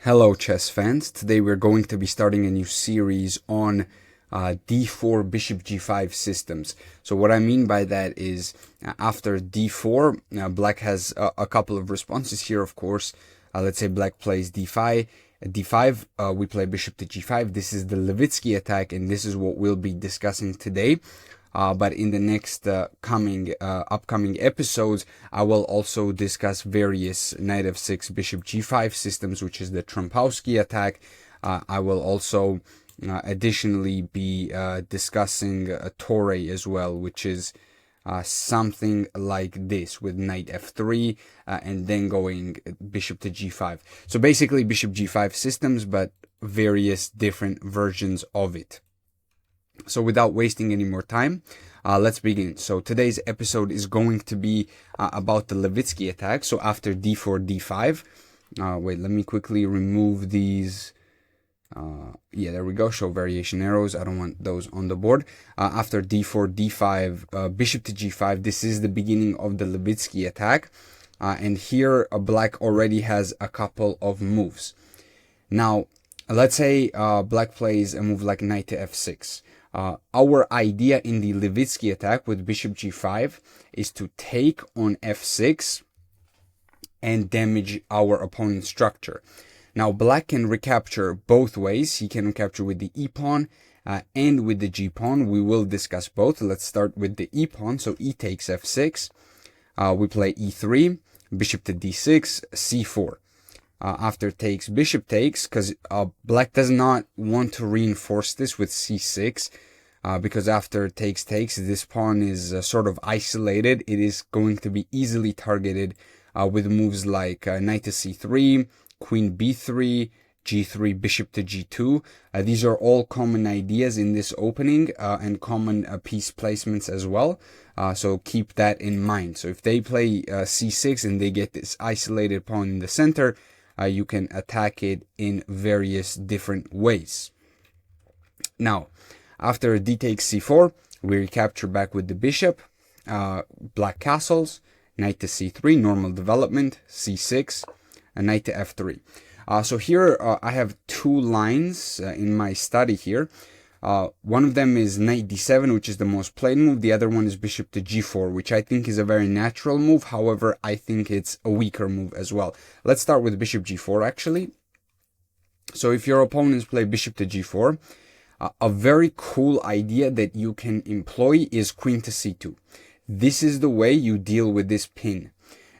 Hello chess fans, today we're going to be starting a new series on d4 bishop g5 systems. So what I mean by that is after d4, black has a couple of responses here, of course. Let's say black plays d5, we play bishop to g5. This is the Levitsky attack, and this is what we'll be discussing today. But in the next upcoming episodes, I will also discuss various knight f6, bishop g5 systems, which is the Trompowsky attack. I will also additionally be discussing Torre as well, which is something like this with knight f3 and then going bishop to g5. So basically bishop g5 systems, but various different versions of it. So without wasting any more time, let's begin. So today's episode is going to be about the Levitsky attack. So after d4, d5, wait, let me quickly remove these. Yeah, there we go. Show variation arrows. I don't want those on the board. After d4, d5, bishop to g5, this is the beginning of the Levitsky attack. And here black already has a couple of moves. Now, let's say black plays a move like knight to f6. Our idea in the Levitsky attack with bishop g5 is to take on f6 and damage our opponent's structure. Now, black can recapture both ways. He can recapture with the e-pawn and with the g-pawn. We will discuss both. Let's start with the e-pawn. So e takes f6. We play e3, bishop to d6, c4. After takes, bishop takes, because black does not want to reinforce this with c6, because after takes, this pawn is sort of isolated. It is going to be easily targeted with moves like knight to c3, queen b3, g3, bishop to g2. These are all common ideas in this opening and common piece placements as well. So keep that in mind. So if they play c6 and they get this isolated pawn in the center, you can attack it in various different ways. Now, after d takes c4, we recapture back with the bishop, black castles, knight to c3, normal development, c6, and knight to f3. So here I have two lines in my study here. One of them is knight d7, which is the most played move. The other one is bishop to g4, which I think is a very natural move. However, I think it's a weaker move as well. Let's start with bishop g4, actually. So if your opponents play bishop to g4, a very cool idea that you can employ is queen to c2. This is the way you deal with this pin.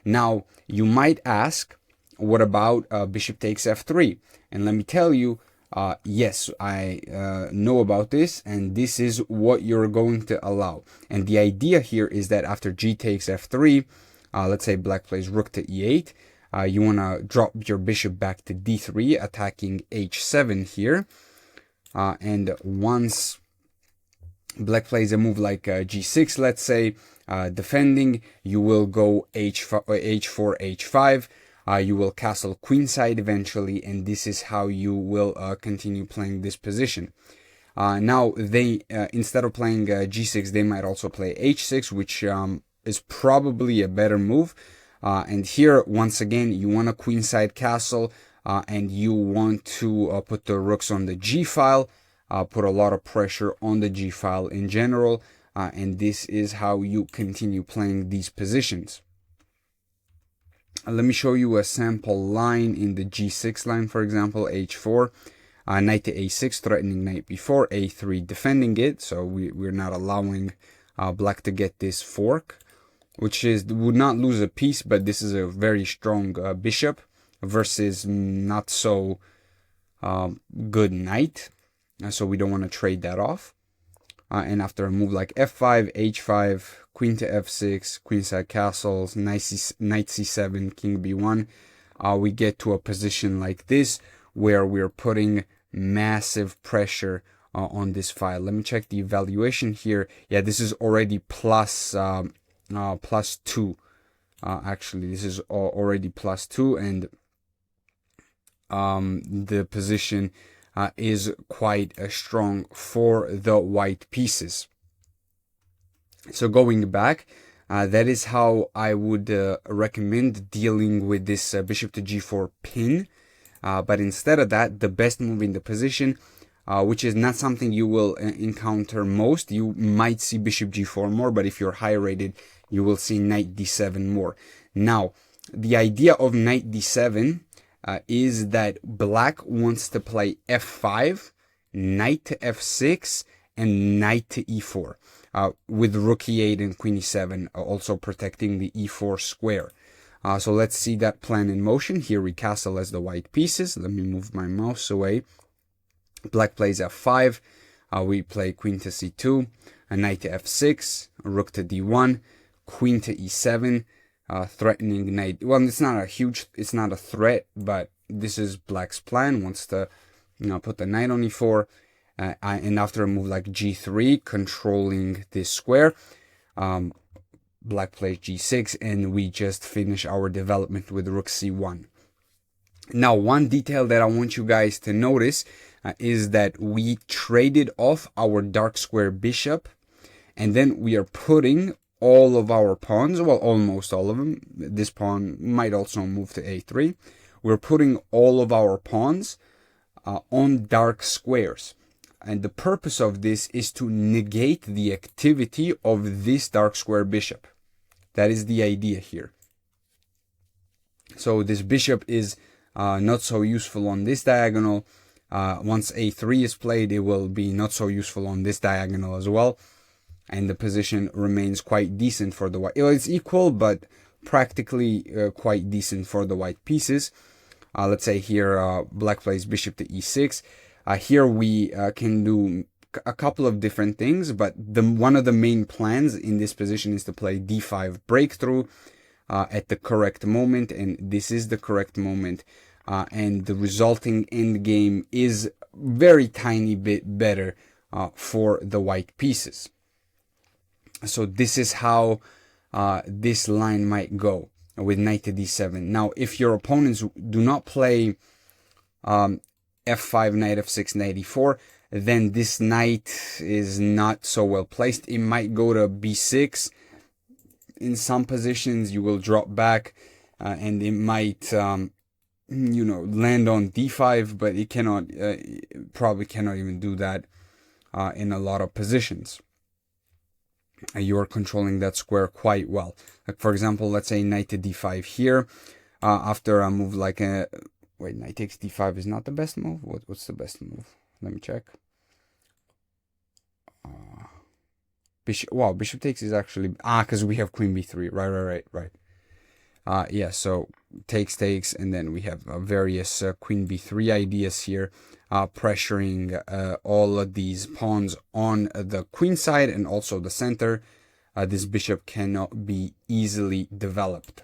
Now, you might ask, what about bishop takes f3? And let me tell you, yes, I know about this, and this is what you're going to allow. And the idea here is that after g takes f3, let's say black plays rook to e8, you want to drop your bishop back to d3, attacking h7 here. And once black plays a move like g6, let's say, defending, you will go h4, h5. You will castle queenside eventually, and this is how you will continue playing this position. Now, they instead of playing g6, they might also play h6, which is probably a better move. And here, once again, you want a queenside castle, and you want to put the rooks on the g file, put a lot of pressure on the g file in general, and this is how you continue playing these positions. Let me show you a sample line in the g6 line, for example, h4, knight to a6, threatening knight b4, a3, defending it. So we're not allowing black to get this fork, which would not lose a piece, but this is a very strong bishop versus not so good knight. So we don't want to trade that off. And after a move like f5, h5, queen to f6, queenside castles, knight c7, king b1, we get to a position like this where we're putting massive pressure on this file. Let me check the evaluation here. Yeah, this is already plus 2. Actually, this is already plus 2, and the position is quite strong for the white pieces. So going back, that is how I would recommend dealing with this bishop to g4 pin. But instead of that, the best move in the position, which is not something you will encounter most. You might see bishop g4 more, but if you're high rated, you will see knight d7 more. Now, the idea of knight d7 is that black wants to play f5, knight to f6, and knight to e4, with rook e8 and queen e7 also protecting the e4 square. So let's see that plan in motion. Here we castle as the white pieces. Let me move my mouse away. Black plays f5. We play queen to c2, a knight to f6, rook to d1, queen to e7, threatening knight. Well, it's not a threat, but this is black's plan. Wants to, put the knight on e4, and after a move like g3, controlling this square, black plays g6, and we just finish our development with rook c1. Now, one detail that I want you guys to notice is that we traded off our dark square bishop, and then we are putting all of our pawns, well, almost all of them. This pawn might also move to a3. We're putting all of our pawns on dark squares. And the purpose of this is to negate the activity of this dark square bishop. That is the idea here. So this bishop is not so useful on this diagonal. Once a3 is played, it will be not so useful on this diagonal as well. And the position remains quite decent for the white. It's equal, but practically quite decent for the white pieces. Let's say here black plays bishop to e6. Here we can do a couple of different things, but one of the main plans in this position is to play d5 breakthrough at the correct moment, and this is the correct moment. And the resulting endgame is very tiny bit better for the white pieces. So this is how this line might go with knight to d7. Now, if your opponents do not play f5, knight f6, knight e4, then this knight is not so well placed. It might go to b6. In some positions, you will drop back, and it might land on d5, but it cannot, probably cannot even do that in a lot of positions. You are controlling that square quite well. Like, for example, let's say knight to d5 here. After a move like a... Wait, knight takes d5 is not the best move? What's the best move? Let me check. Bishop takes is actually... because we have queen b3. Right. Yeah, so takes, and then we have various queen b3 ideas here, pressuring all of these pawns on the queen side and also the center. This bishop cannot be easily developed.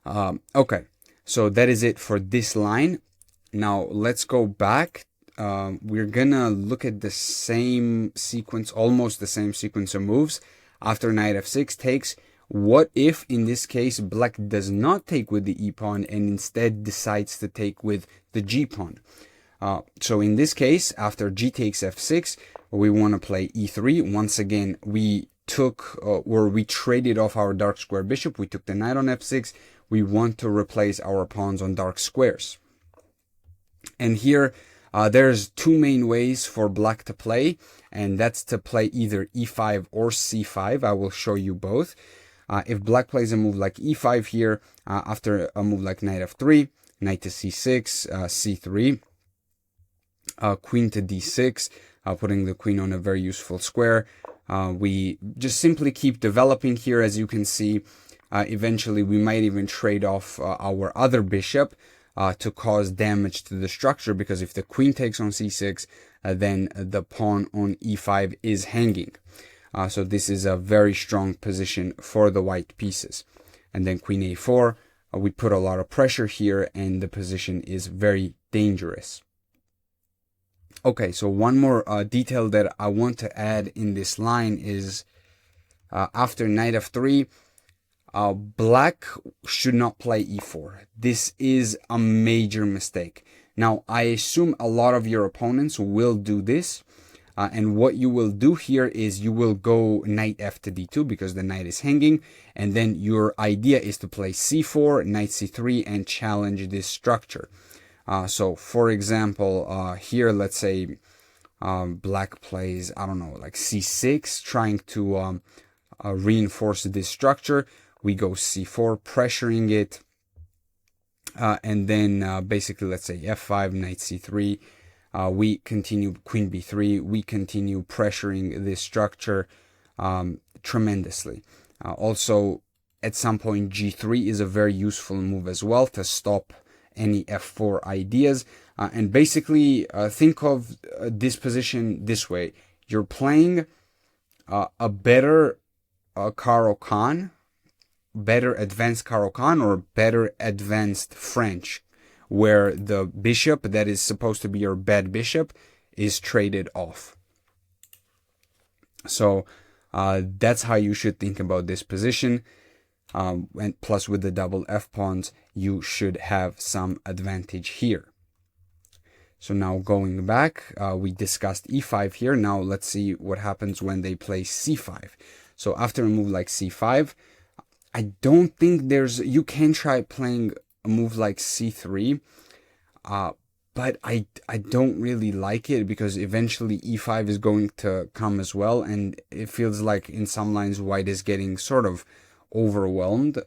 Okay, so that is it for this line. Now let's go back. We're gonna look at the same sequence, almost the same sequence of moves. After knight f6 takes, what if in this case black does not take with the e-pawn and instead decides to take with the g-pawn? So in this case, after g takes f6, we want to play e3. Once again, we traded off our dark square bishop. We took the knight on f6. We want to replace our pawns on dark squares. And here, there's two main ways for black to play, and that's to play either e5 or c5. I will show you both. If black plays a move like e5 here, after a move like knight f3, knight to c6, c3, queen to d6, putting the queen on a very useful square. We just simply keep developing here. As you can see, eventually we might even trade off our other bishop to cause damage to the structure, because if the queen takes on c6, then the pawn on e5 is hanging. So this is a very strong position for the white pieces. And then queen a4, we put a lot of pressure here, and the position is very dangerous. Okay, so one more detail that I want to add in this line is after knight f3, black should not play e4. This is a major mistake. Now, I assume a lot of your opponents will do this. And what you will do here is you will go knight f to d2 because the knight is hanging, and then your idea is to play c4, knight c3, and challenge this structure. So for example, here let's say black plays, I don't know, like c6, trying to reinforce this structure. We go c4, pressuring it, and then basically let's say f5, knight c3. We continue queen b3. We continue pressuring this structure tremendously. Also, at some point, g3 is a very useful move as well to stop any f4 ideas. And basically, think of this position this way. You're playing a better Caro-Kann, better advanced Caro-Kann, or better advanced French, where the bishop that is supposed to be your bad bishop is traded off. So that's how you should think about this position. And plus with the double f pawns, you should have some advantage here. So now going back, we discussed e5 here. Now let's see what happens when they play c5. So after a move like c5, I don't think you can try playing a move like c3, but I don't really like it because eventually e5 is going to come as well, and it feels like in some lines white is getting sort of overwhelmed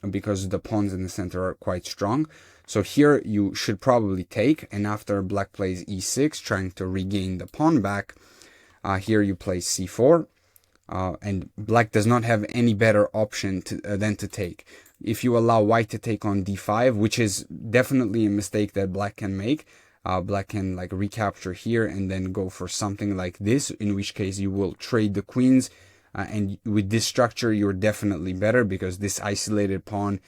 because the pawns in the center are quite strong. So here you should probably take, and after black plays e6, trying to regain the pawn back, here you play c4, and black does not have any better option than to take. If you allow white to take on d5, which is definitely a mistake that black can make, black can like recapture here and then go for something like this, in which case you will trade the queens, and with this structure you're definitely better because this isolated pawn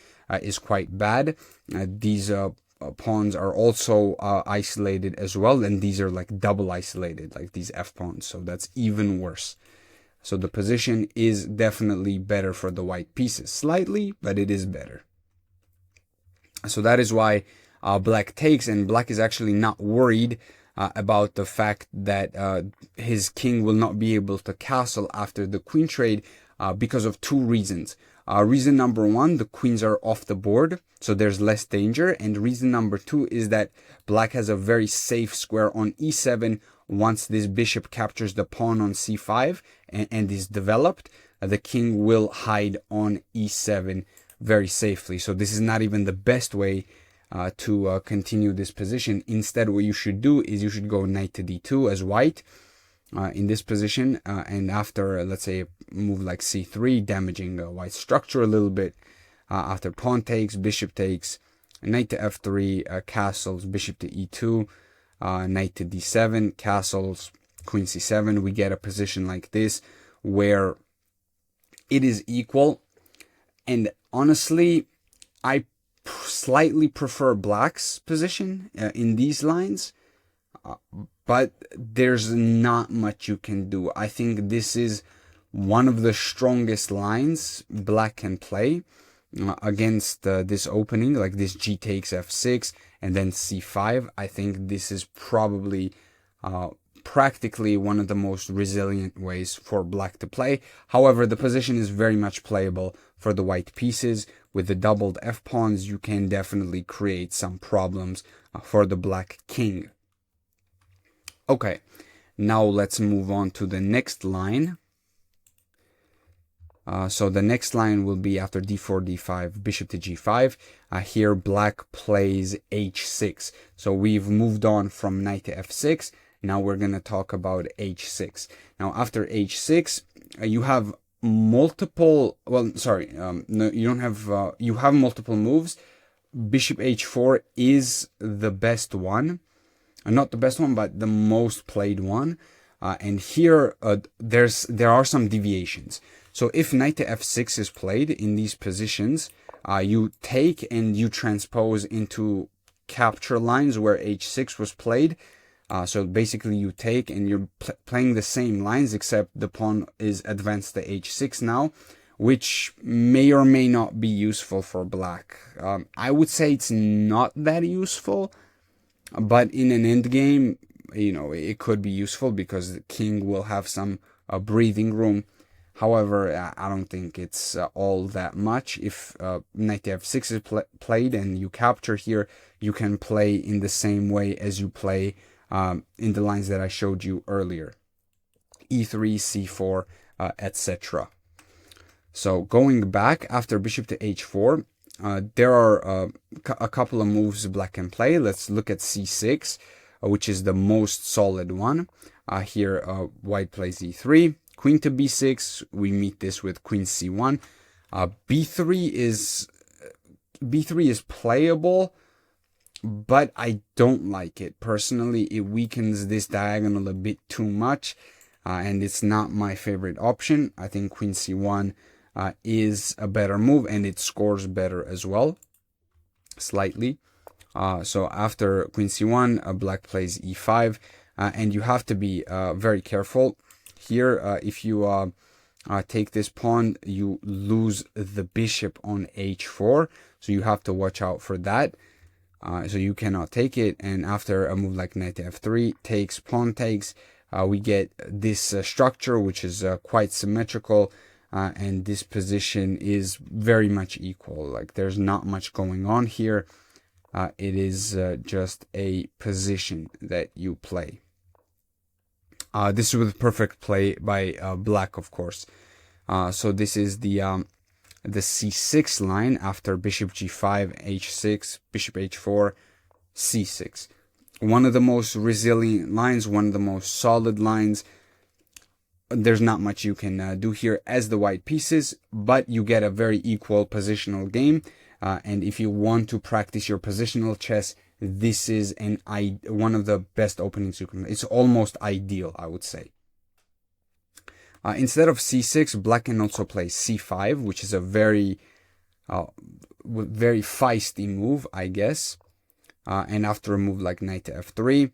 is quite bad. These pawns are also isolated as well, and these are like double isolated, like these f pawns, so that's even worse. So the position is definitely better for the white pieces, slightly, but it is better. So that is why black takes, and black is actually not worried about the fact that his king will not be able to castle after the queen trade because of two reasons. Reason number one, the queens are off the board, so there's less danger. And reason number two is that black has a very safe square on e7. Once this bishop captures the pawn on c5 and is developed, the king will hide on e7 very safely. So this is not even the best way to continue this position. Instead, what you should do is you should go knight to d2 as white in this position, and after, let's say, a move like c3, damaging the white structure a little bit. After pawn takes, bishop takes, knight to f3, castles, bishop to e2, knight to d7, castles, queen c7, we get a position like this where it is equal. And honestly, I slightly prefer black's position in these lines, but there's not much you can do. I think this is one of the strongest lines black can play against this opening, like this g takes f6 and then c5. I think this is probably practically one of the most resilient ways for black to play. However, the position is very much playable for the white pieces. With the doubled f pawns, you can definitely create some problems for the black king. Okay, now let's move on to the next line. So the next line will be after d4, d5, bishop to g5. Here black plays h6. So we've moved on from knight to f6. Now we're going to talk about h6. Now after h6, you have multiple, well, sorry, no, you don't have, you have multiple moves. Bishop h4 is the best one. Not the best one, but the most played one. And here, there are some deviations. So if knight to f6 is played in these positions, you take and you transpose into capture lines where h6 was played. So basically you take and you're playing the same lines, except the pawn is advanced to h6 now, which may or may not be useful for black. I would say it's not that useful, but in an endgame, it could be useful because the king will have some breathing room. However, I don't think it's all that much. If knight to f6 is played and you capture here, you can play in the same way as you play in the lines that I showed you earlier. e3, c4, etc. So going back after bishop to h4, there are a couple of moves black can play. Let's look at c6, which is the most solid one. Here, white plays e3. Queen to b6, we meet this with queen c1. b3 is playable, but I don't like it. Personally, it weakens this diagonal a bit too much, and it's not my favorite option. I think queen c1 is a better move, and it scores better as well, slightly. So after queen c1, black plays e5, and you have to be very careful. Here, if you take this pawn, you lose the bishop on h4, so you have to watch out for that. So you cannot take it, and after a move like knight to f3, takes, pawn takes, we get this structure, which is quite symmetrical, and this position is very much equal. Like, there's not much going on here. It is just a position that you play. This was perfect play by black, of course. So this is the c6 line after bishop g5, h6, bishop h4, c6. One of the most resilient lines, one of the most solid lines. There's not much you can do here as the white pieces, but you get a very equal positional game. And if you want to practice your positional chess, this is one of the best openings you can. It's almost ideal, I would say. Instead of c6, black can also play c5, which is a very feisty move, I guess. And after a move like knight to f3,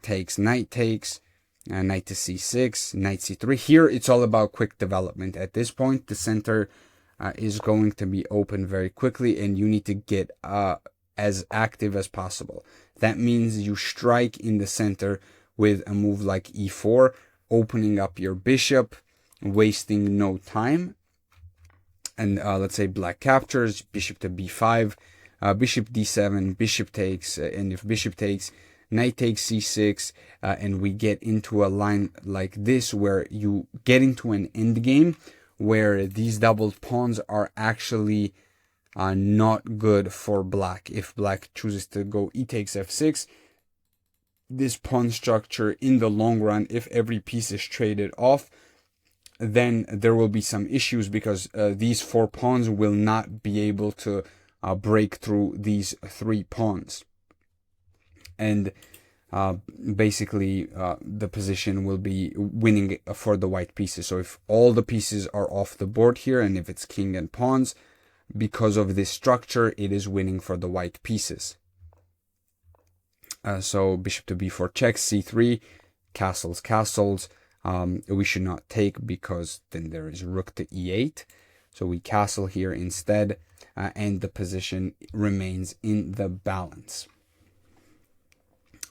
takes, knight takes, knight to c6, knight c3. Here, it's all about quick development. At this point, the center is going to be open very quickly, and you need to get as active as possible. That means you strike in the center with a move like e4, opening up your bishop, wasting no time. And let's say black captures, bishop to b5, bishop d7, bishop takes, and if bishop takes, knight takes c6, and we get into a line like this where you get into an endgame where these doubled pawns are actually not good for black. If black chooses to go e takes f6, this pawn structure in the long run, if every piece is traded off, then there will be some issues because these 4 pawns will not be able to break through these 3 pawns. And basically the position will be winning for the white pieces. So if all the pieces are off the board here, and if it's king and pawns, because of this structure, it is winning for the white pieces. So bishop to b4 checks, c3, castles, castles. We should not take because then there is rook to e8. So we castle here instead, and the position remains in the balance.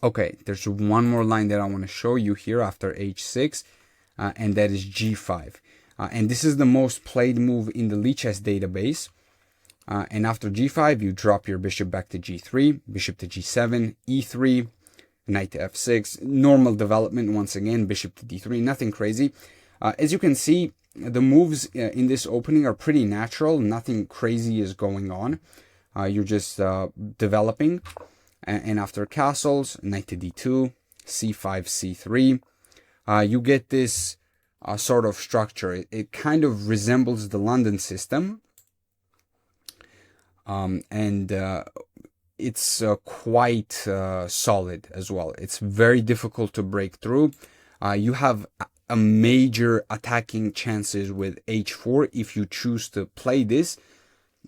Okay, there's one more line that I want to show you here after h6, and that is g5. And this is the most played move in the Lichess database. And after g5, you drop your bishop back to g3, bishop to g7, e3, knight to f6. Normal development once again, bishop to d3, nothing crazy. As you can see, the moves in this opening are pretty natural. Nothing crazy is going on. You're just developing. And after castles, knight to d2, c5, c3, you get this sort of structure. It kind of resembles the London system. And it's quite solid as well. It's very difficult to break through. You have a major attacking chances with h4 if you choose to play this,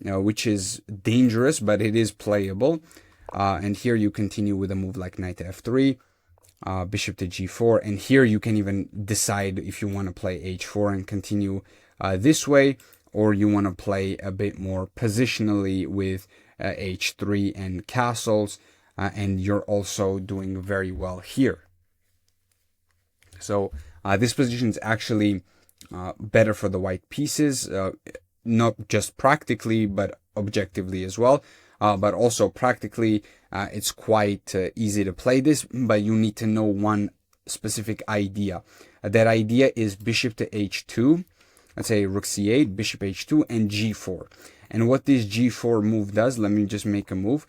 which is dangerous, but it is playable. And here you continue with a move like knight to f3, bishop to g4, and here you can even decide if you want to play h4 and continue this way, or you want to play a bit more positionally with h3 and castles, and you're also doing very well here. So this position is actually better for the white pieces, not just practically, but objectively as well. But also practically, it's quite easy to play this, but you need to know one specific idea. That idea is bishop to h2, let's say rook c8, bishop h2, and g4. And what this g4 move does, let me just make a move.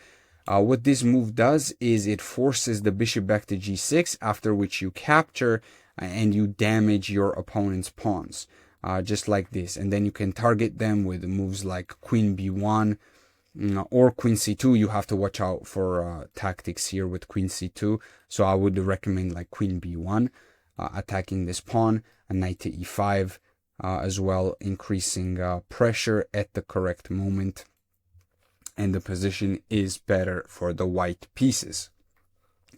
What this move does is it forces the bishop back to g6, after which you capture and you damage your opponent's pawns, just like this. And then you can target them with moves like queen b1 or queen c2. You have to watch out for tactics here with queen c2. So I would recommend like queen b1, attacking this pawn, and knight to e5 as well, increasing pressure at the correct moment. And the position is better for the white pieces.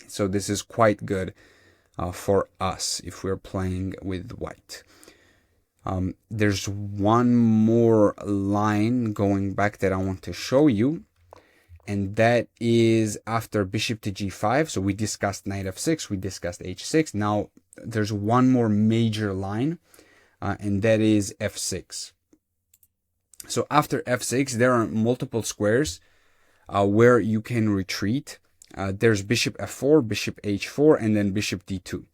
So this is quite good for us if we're playing with white. There's one more line going back that I want to show you, and that is after bishop to g5. So we discussed knight f6, we discussed h6. Now there's one more major line, and that is f6. So after f6, there are multiple squares where you can retreat. There's bishop f4, bishop h4, and then bishop d2.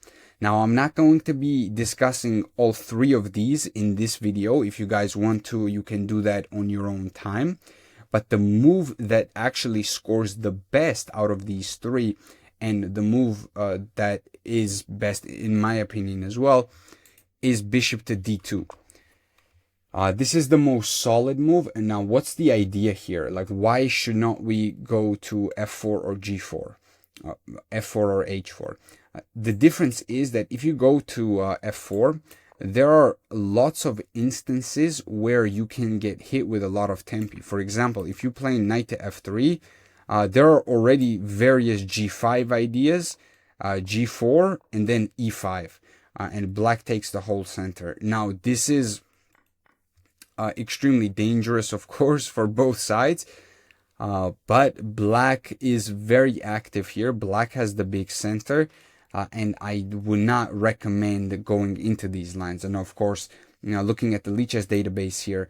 Now, I'm not going to be discussing all three of these in this video. If you guys want to, you can do that on your own time. But the move that actually scores the best out of these three, and the move that is best, in my opinion as well, is bishop to d2. This is the most solid move. And now what's the idea here? Like, why should not we go to f4 or g4, f4 or h4? The difference is that if you go to f4, there are lots of instances where you can get hit with a lot of tempi. For example, if you play knight to f3, there are already various g5 ideas, g4, and then e5. And black takes the whole center. Now, this is extremely dangerous, of course, for both sides. But black is very active here. Black has the big center. And I would not recommend going into these lines. And of course, looking at the Lichess database here,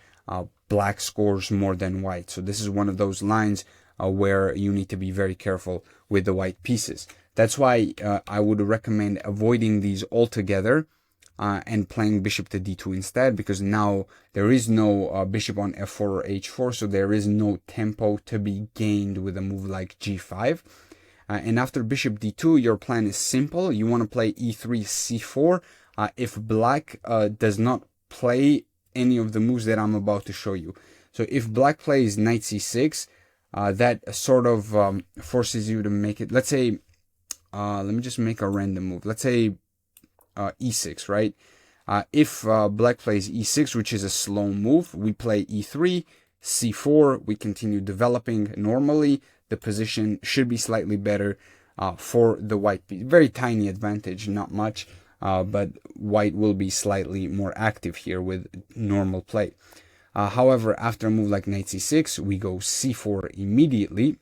black scores more than white. So this is one of those lines where you need to be very careful with the white pieces. That's why I would recommend avoiding these altogether and playing bishop to d2 instead, because now there is no bishop on f4 or h4, so there is no tempo to be gained with a move like g5. And after bishop d2, your plan is simple. You want to play e3, c4. If black does not play any of the moves that I'm about to show you. So if black plays knight c6, that sort of forces you to make it. Let's say, let me just make a random move. Let's say e6, right? If black plays e6, which is a slow move, we play e3, c4. We continue developing normally. The position should be slightly better for the white piece. Very tiny advantage, not much, but white will be slightly more active here with normal play. However, after a move like knight c6, we go c4 immediately.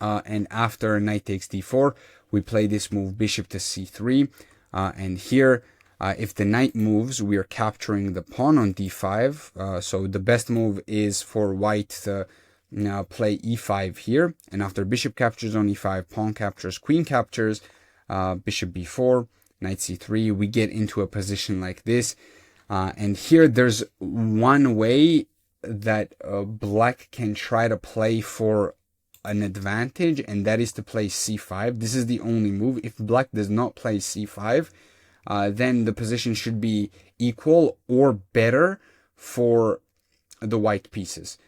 And after knight takes d4, we play this move bishop to c3. And here, if the knight moves, we are capturing the pawn on d5. So the best move is for white to now play e5 here, and after bishop captures on e5, pawn captures, queen captures, bishop b4, knight c3, we get into a position like this. And here there's one way that black can try to play for an advantage, and that is to play c5. This is the only move. If black does not play c5, then the position should be equal or better for the white pieces.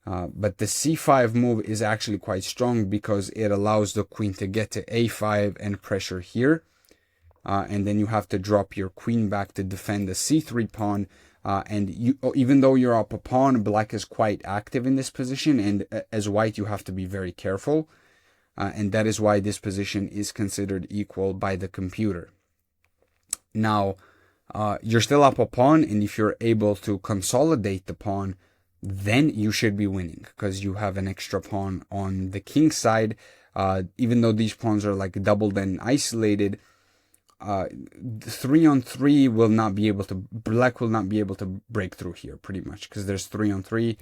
But the c5 move is actually quite strong because it allows the queen to get to a5 and pressure here. And then you have to drop your queen back to defend the c3 pawn. And even though you're up a pawn, black is quite active in this position. And as white, you have to be very careful. And that is why this position is considered equal by the computer. Now, you're still up a pawn. And if you're able to consolidate the pawn, then you should be winning because you have an extra pawn on the king side. Even though these pawns are like doubled and isolated, 3-on-3 will not be able to, black will not be able to break through here pretty much, because there's 3-on-3.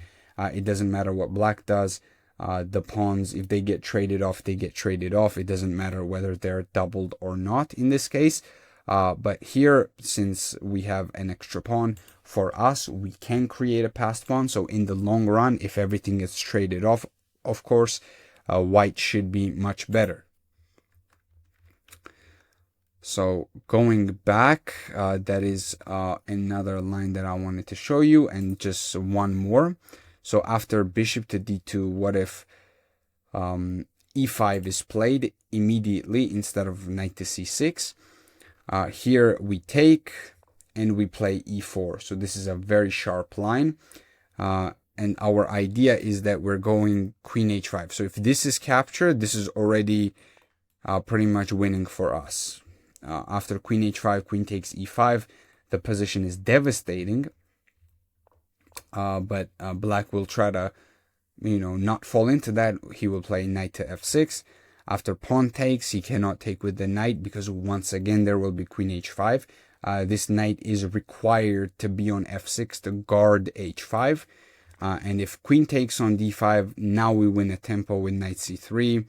It doesn't matter what black does. The pawns, if they get traded off, they get traded off. It doesn't matter whether they're doubled or not in this case. But here, since we have an extra pawn, for us, we can create a passed pawn. So in the long run, if everything gets traded off, of course, white should be much better. So going back, that is another line that I wanted to show you, and just one more. So after bishop to d2, what if e5 is played immediately instead of knight to c6? Here we take and we play e4. So this is a very sharp line. And our idea is that we're going queen h5. So if this is captured, this is already pretty much winning for us. After queen h5, queen takes e5, the position is devastating. But black will try to, not fall into that. He will play knight to f6. After pawn takes, he cannot take with the knight because once again there will be queen h5. This knight is required to be on f6 to guard h5. And if queen takes on d5, now we win a tempo with knight c3.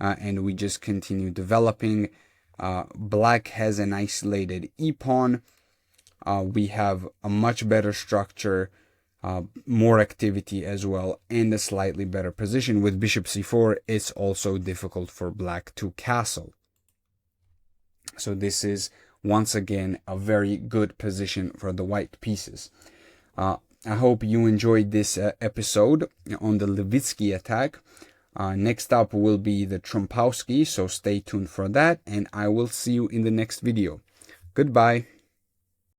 And we just continue developing. Black has an isolated e-pawn. We have a much better structure, more activity as well, and a slightly better position. With bishop c4, it's also difficult for black to castle. So this is, once again, a very good position for the white pieces. I hope you enjoyed this episode on the Levitsky attack. Next up will be the Trompowsky, so stay tuned for that, and I will see you in the next video. Goodbye.